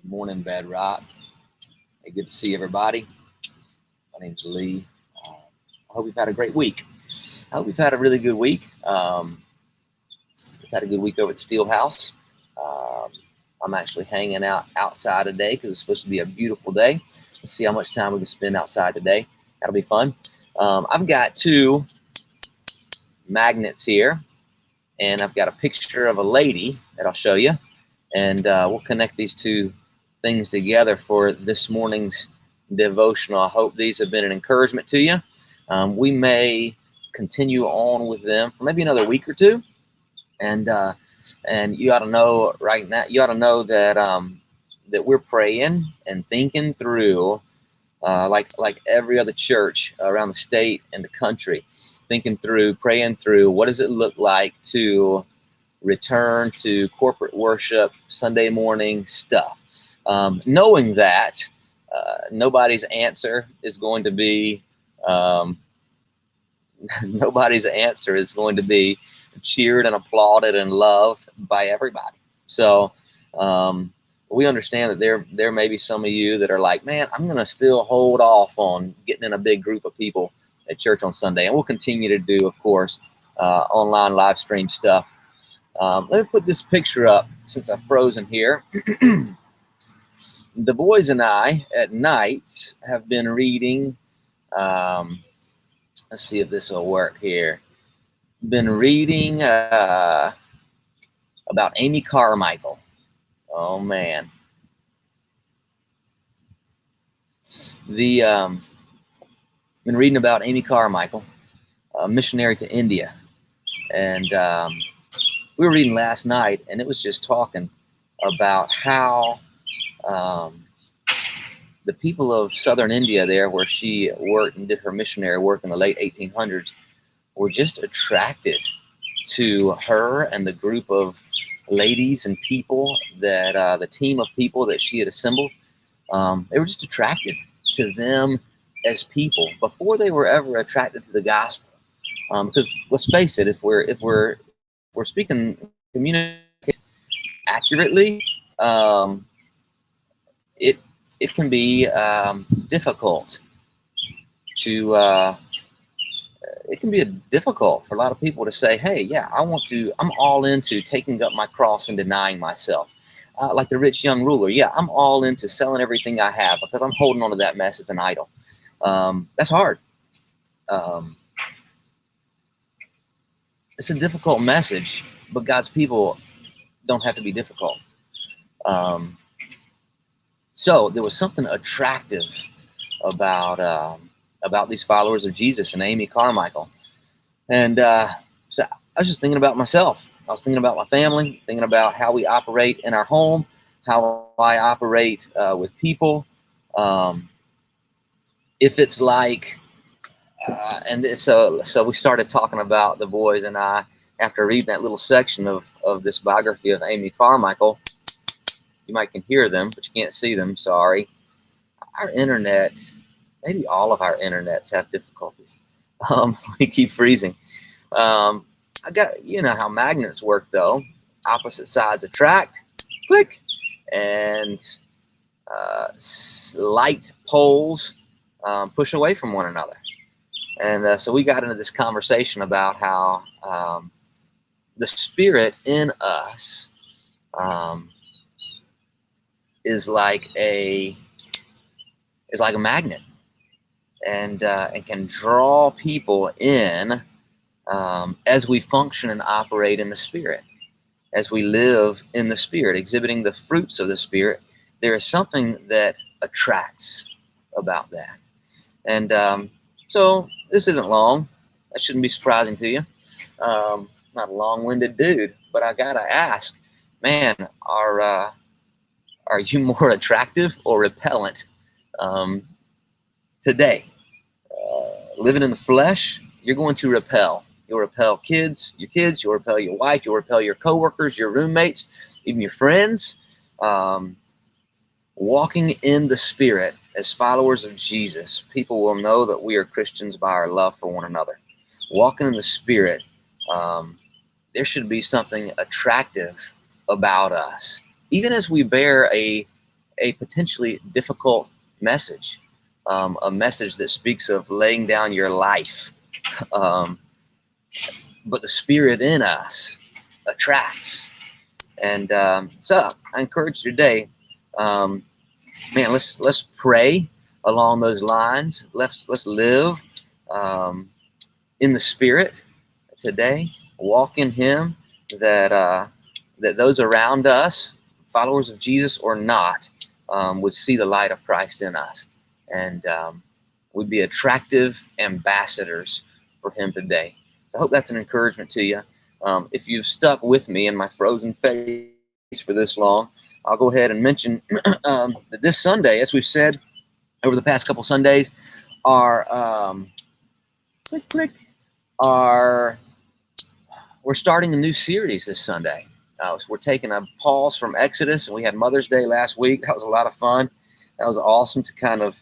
Good morning, Bedrock. Hey, good to see everybody. My name's Lee. I hope you've had a great week. I hope you've had a really good week. We've had a good week over at the Steel House. I'm actually hanging out outside today because it's supposed to be a beautiful day. Let's see how much time we can spend outside today. That'll be fun. I've got two magnets here, and I've got a picture of a lady that I'll show you, and we'll connect these two things together for this morning's devotional. I hope these have been an encouragement to you. We may continue on with them for maybe another week or two, and you ought to know right now. You ought to know that that we're praying and thinking through, like every other church around the state and the country, thinking through, praying through. What does it look like to return to corporate worship, Sunday morning stuff? Knowing that nobody's answer is going to be cheered and applauded and loved by everybody. So we understand that there may be some of you that are like, man, I'm going to still hold off on getting in a big group of people at church on Sunday. And we'll continue to do, of course, online live stream stuff. Let me put this picture up since I've frozen here. The boys and I at night have been reading. Let's see if this will work here. Been reading about Amy Carmichael. Oh man, been reading about Amy Carmichael, a missionary to India, and we were reading last night, and it was just talking about how the people of southern India there, where she worked and did her missionary work in the late 1800s, were just attracted to her and the group of ladies and people that the team of people that she had assembled. They were just attracted to them as people before they were ever attracted to the gospel. Because let's face it, if we're speaking, communicating accurately, it can be difficult to. It can be difficult for a lot of people to say, hey, yeah, I'm all into taking up my cross and denying myself. Like the rich young ruler, yeah, I'm all into selling everything I have because I'm holding on to that mess as an idol. That's hard. It's a difficult message, but God's people don't have to be difficult. So there was something attractive about these followers of Jesus and Amy Carmichael. And so I was just thinking about myself. I was thinking about my family, thinking about how we operate in our home, how I operate with people. If it's like, so we started talking about, the boys and I, after reading that little section of this biography of Amy Carmichael. You might can hear them, but you can't see them. Sorry. Our internet, maybe all of our internets have difficulties. We keep freezing. I got, you know how magnets work though. Opposite sides attract, click, and light poles push away from one another. And so we got into this conversation about how the spirit in us is like a magnet, and can draw people in as we function and operate in the Spirit, as we live in the Spirit, exhibiting the fruits of the Spirit. There is something that attracts about that. And so this isn't long. That shouldn't be surprising to you. Not a long-winded dude, but I gotta ask, man, are you more attractive or repellent today? Living in the flesh, you're going to repel. You'll repel your kids, you'll repel your wife, you'll repel your coworkers, your roommates, even your friends. Walking in the Spirit as followers of Jesus, people will know that we are Christians by our love for one another. Walking in the Spirit, there should be something attractive about us, even as we bear a a potentially difficult message, a message that speaks of laying down your life. Um, but the Spirit in us attracts. And so I encourage you today, um, man, let's pray along those lines. Let's live um, in the Spirit today. Walk in Him. That those around us, followers of Jesus or not, would see the light of Christ in us, and would be attractive ambassadors for Him today. I hope that's an encouragement to you. If you've stuck with me in my frozen face for this long, I'll go ahead and mention that this Sunday, as we've said over the past couple Sundays, our our we're starting a new series this Sunday. So we're taking a pause from Exodus, and we had Mother's Day last week. That was a lot of fun. That was awesome to kind of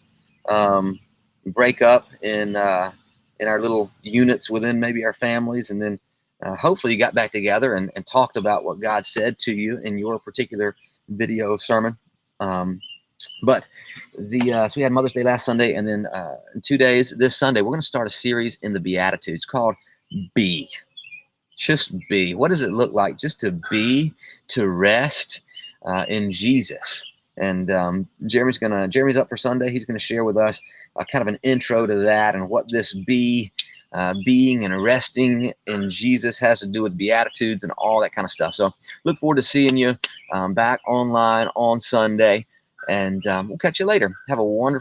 break up in our little units within maybe our families, and then hopefully you got back together and talked about what God said to you in your particular video sermon. But so we had Mother's Day last Sunday, and then in 2 days, this Sunday, we're going to start a series in the Beatitudes called Be. Just be. What does it look like just to be, to rest in Jesus? And Jeremy's up for Sunday. He's going to share with us kind of an intro to that and what this being and resting in Jesus has to do with Beatitudes and all that kind of stuff. So look forward to seeing you back online on Sunday, and we'll catch you later. Have a wonderful